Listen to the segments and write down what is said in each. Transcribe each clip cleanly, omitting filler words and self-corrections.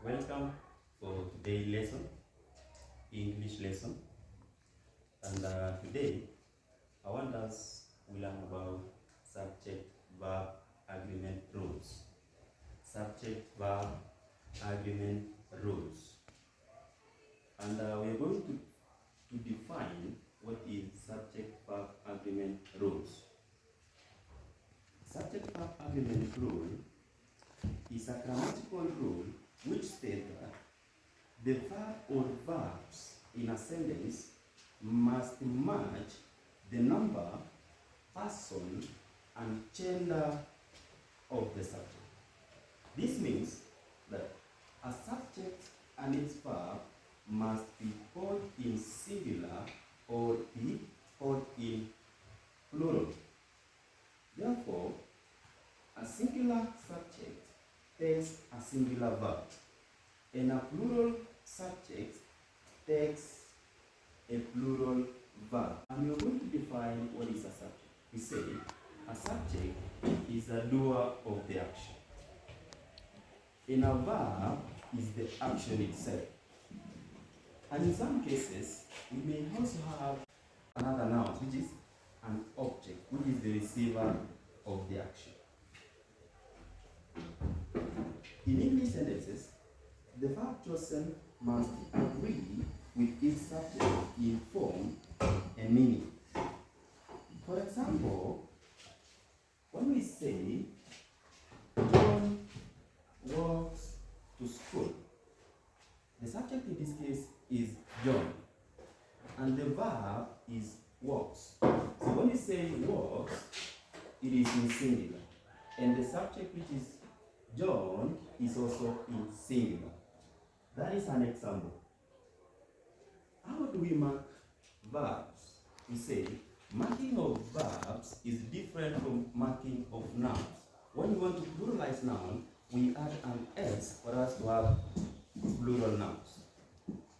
Welcome for today's lesson, English lesson. And today, I want us to learn about subject-verb agreement rules. Subject-verb agreement rules. And we are going to define what is subject-verb agreement rules. Subject-verb agreement rule is a grammatical rule which states that the verb or verbs in a sentence must match the number, person, and gender of the subject. This means that a subject and its verb must be both in singular or be both in plural. Therefore, a singular subject takes a singular verb, and a plural subject takes a plural verb. And we are going to define what is a subject. We say a subject is the doer of the action, and a verb is the action itself. And in some cases, we may also have another noun, which is an object, which is the receiver of the action. In English sentences, the verb chosen must agree with its subject in form and meaning. For example, when we say John walks to school, the subject in this case is John, and the verb is walks. So when we say walks, it is in singular, and the subject, which is John, is also in singular. That is an example. How do we mark verbs? We say marking of verbs is different from marking of nouns. When we want to pluralize noun, we add an S for us to have plural nouns.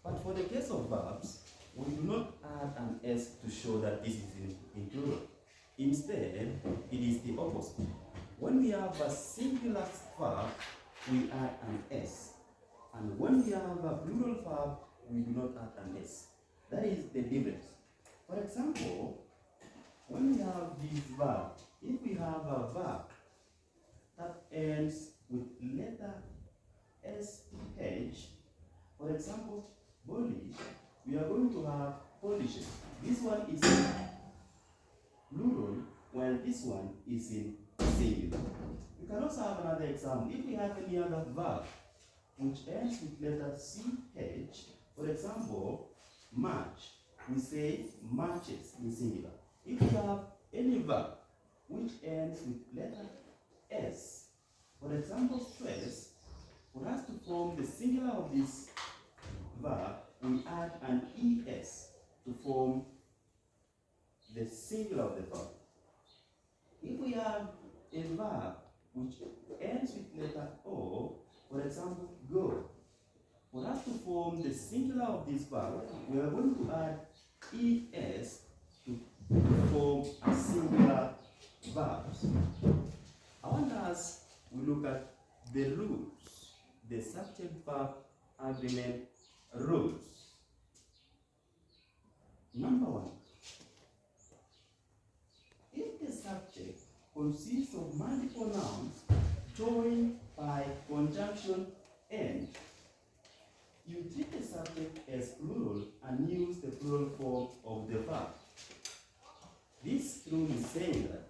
But for the case of verbs, we do not add an S to show that this is in plural. Instead, it is the opposite. When we have a singular verb, we add an S. And when we have a plural verb, we do not add an S. That is the difference. For example, when we have this verb, if we have a verb that ends with letter SH, for example, polish, we are going to have polishes. This one is in plural, while this one is in singular. We can also have another example. If we have any other verb which ends with letter CH, for example, march, we say marches in singular. If we have any verb which ends with letter S, for example, stress, for us to form the singular of this verb, we add an ES to form the singular of the verb. If we have a verb which ends with letter O, for example, go, for us to form the singular of this verb, we are going to add ES to form a singular verb. I want us to look at the rules, the subject-verb agreement rules. Number one, if the subject consists of multiple nouns joined by conjunction and, you treat the subject as plural and use the plural form of the verb. This rule is saying that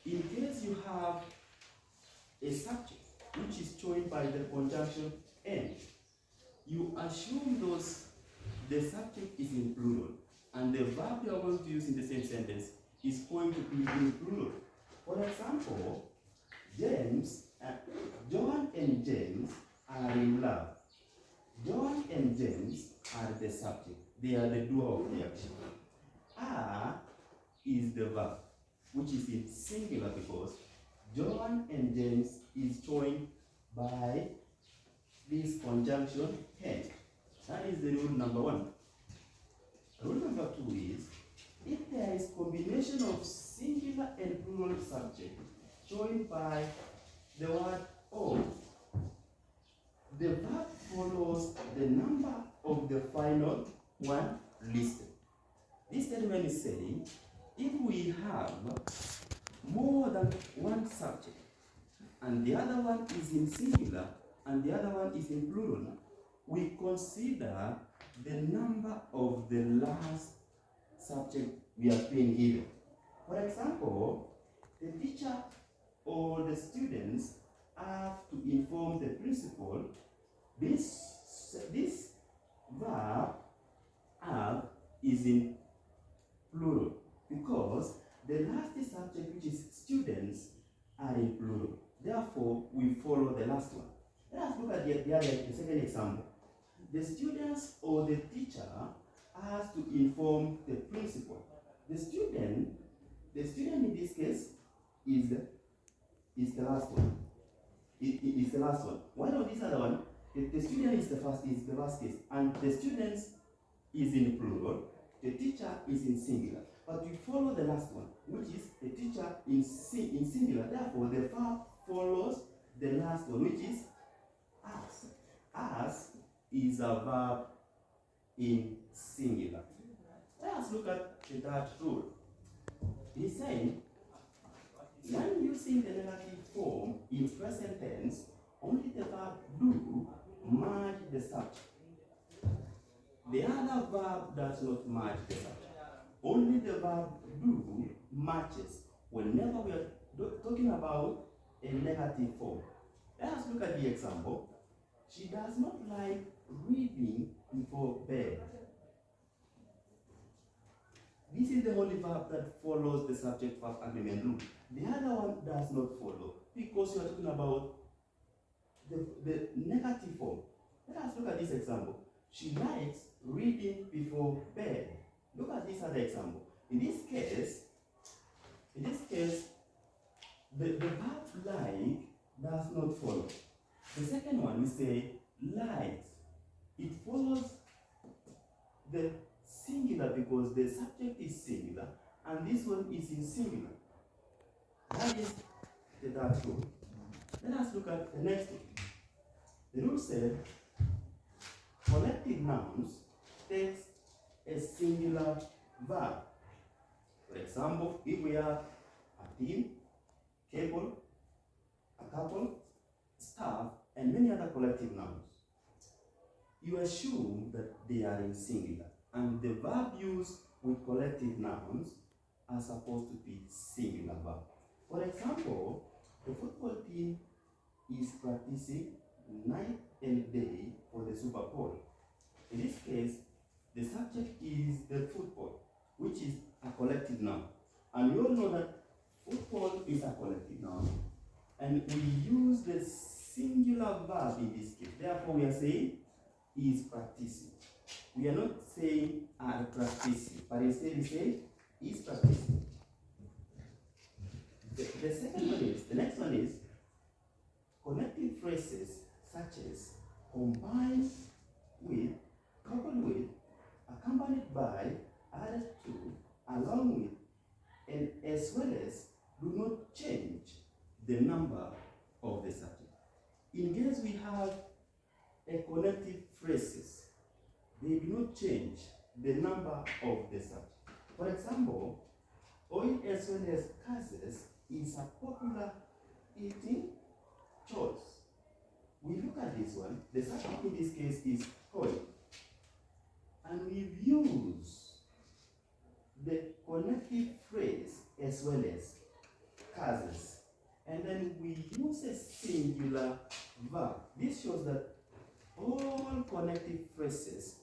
in case you have a subject which is joined by the conjunction and, you assume the subject is in plural, and the verb you are going to use in the same sentence is going to be in plural. For example, John and James are in love. John and James are the subject. They are the doer of the action. Are is the verb, which is in singular because John and James is joined by this conjunction and. That is the rule number one. Rule number two is, if there is combination of singular and plural subject joined by the word of, the verb follows the number of the final one listed. This statement is saying, if we have more than one subject, and the other one is in singular, and the other one is in plural, we consider the number of the last subject we are being given. For example, the teacher or the students have to inform the principal. This verb have is in plural because the last subject, which is students, are in plural. Therefore, we follow the last one. Let us look at the second example. The students or the teacher has to inform the principal. The student in this case is the last one. It is the last one. Why not this other one? The student is the last case, and the students is in plural. The teacher is in singular. But we follow the last one, which is the teacher in singular. Therefore, the verb follows the last one, which is as. As is a verb in singular. Let us look at the third rule. It is saying, when using the negative form in present tense, only the verb do match the subject. The other verb does not match the subject. Only the verb do matches whenever we are talking about a negative form. Let us look at the example. She does not like reading before bed. This is the only verb that follows the subject-verb agreement rule. The other one does not follow because you are talking about the negative form. Let us look at this example. She likes reading before bed. Look at this other example. In this case, the verb like does not follow. The second one, we say likes. It follows the singular because the subject is singular, and this one is in singular. That is the third rule. Let us look at the next one. The rule said, collective nouns takes a singular verb. For example, if we have a team, cable, a couple, staff, and many other collective nouns, you assume that they are in singular, and the verb used with collective nouns are supposed to be singular verb. For example, the football team is practicing night and day for the Super Bowl. In this case, the subject is the football, which is a collective noun. And we all know that football is a collective noun. And we use the singular verb in this case. Therefore, we are saying is practicing. We are not saying are practicing, but instead we say is practicing. The next one is connecting phrases such as combined with, coupled with, accompanied by, added to, along with, and as well as do not change the number of the subject. In case we have a connective phrases, they do not change the number of the subject. For example, oil as well as causes is a popular eating choice. We look at this one, the subject in this case is oil. And we use the connective phrase as well as causes. And then we use a singular verb. This shows that all connective phrases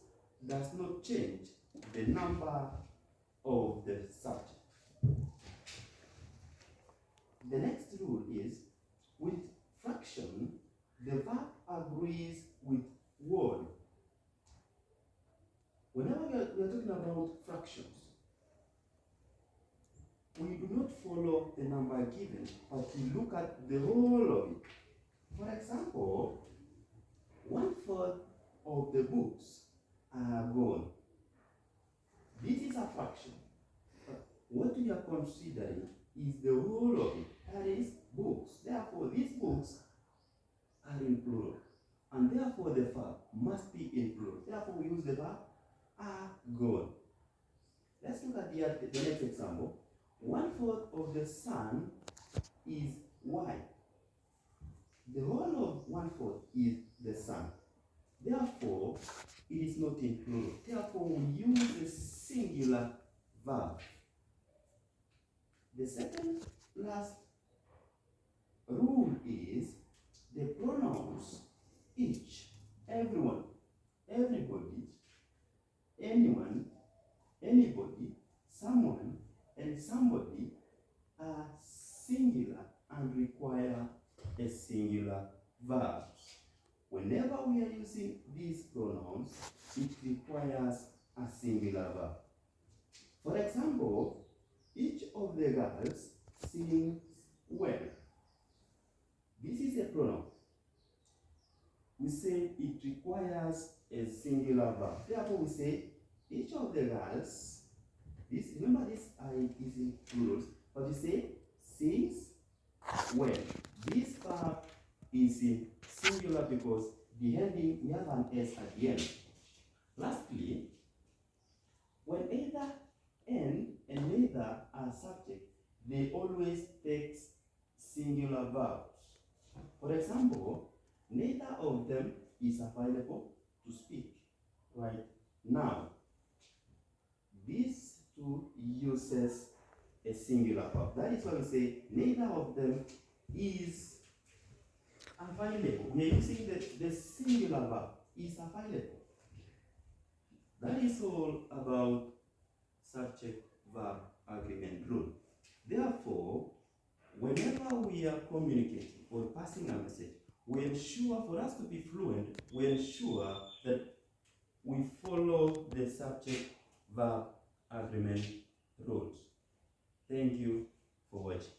does not change the number of the subject. The next rule is, with fraction, the verb agrees with word. Whenever we are talking about fractions, we do not follow the number given, but we look at the whole of it. For example, 1/4 of the books are gone. This is a fraction. But what we are considering is the whole of it. That is books. Therefore, these books are in plural. and therefore the verb must be in plural. Therefore, we use the verb are gone. Let's look at the next example. 1/4 of the sun is white. The whole of 1/4 is the sun. Therefore, it is not in plural. Therefore, we use a singular verb. The second last rule is the pronouns each, everyone, everybody, anyone, anybody, someone, and somebody are singular and require a singular verb. Whenever we are using these pronouns, it requires a singular verb. For example, each of the girls sings well. This is a pronoun. We say it requires a singular verb. Therefore, we say each of the girls. Remember this is in plurals, but we say sings well. This verb is in singular because the ending, we have an S at the end. Lastly, when either N and neither are subject, they always take singular verbs. For example, neither of them is available to speak right now. These two uses a singular verb. That is why we say neither of them is available. We are using the singular verb, is available. That is all about subject-verb agreement rule. Therefore, whenever we are communicating or passing a message, we ensure, for us to be fluent, we ensure that we follow the subject-verb agreement rules. Thank you for watching.